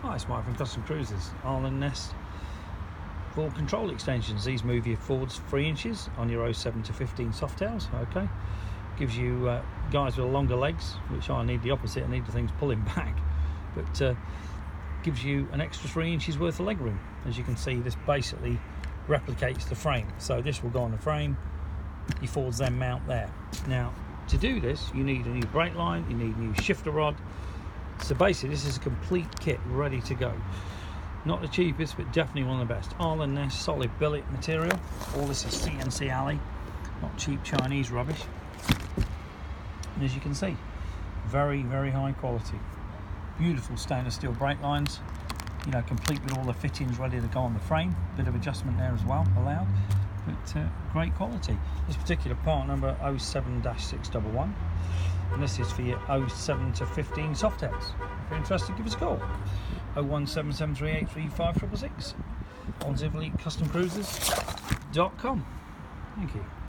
Hi, it's Mike from Custom Cruisers. Arlen Ness for control extensions. These move you forwards 3 inches on your 07 to 15 softails. Okay, gives you guys with longer legs, which I need the opposite. I need the things pulling back, but gives you an extra 3 inches worth of leg room. As you can see, this basically replicates the frame. So this will go on the frame. Your forwards then mount there. Now, to do this, you need a new brake line. You need a new shifter rod. So basically, this is a complete kit ready to go. Not the cheapest, but definitely one of the best. Arlen Ness solid billet material. All this is CNC alley, not cheap Chinese rubbish. And as you can see, very, very high quality. Beautiful stainless steel brake lines. You know, complete with all the fittings ready to go on the frame. Bit of adjustment there as well, allowed. But great quality. This particular part number 07-611. And this is for your 07 to 15 softails. If you're interested, give us a call. 01773835666 on ZiverLeakCustomCruisers.com. Thank you.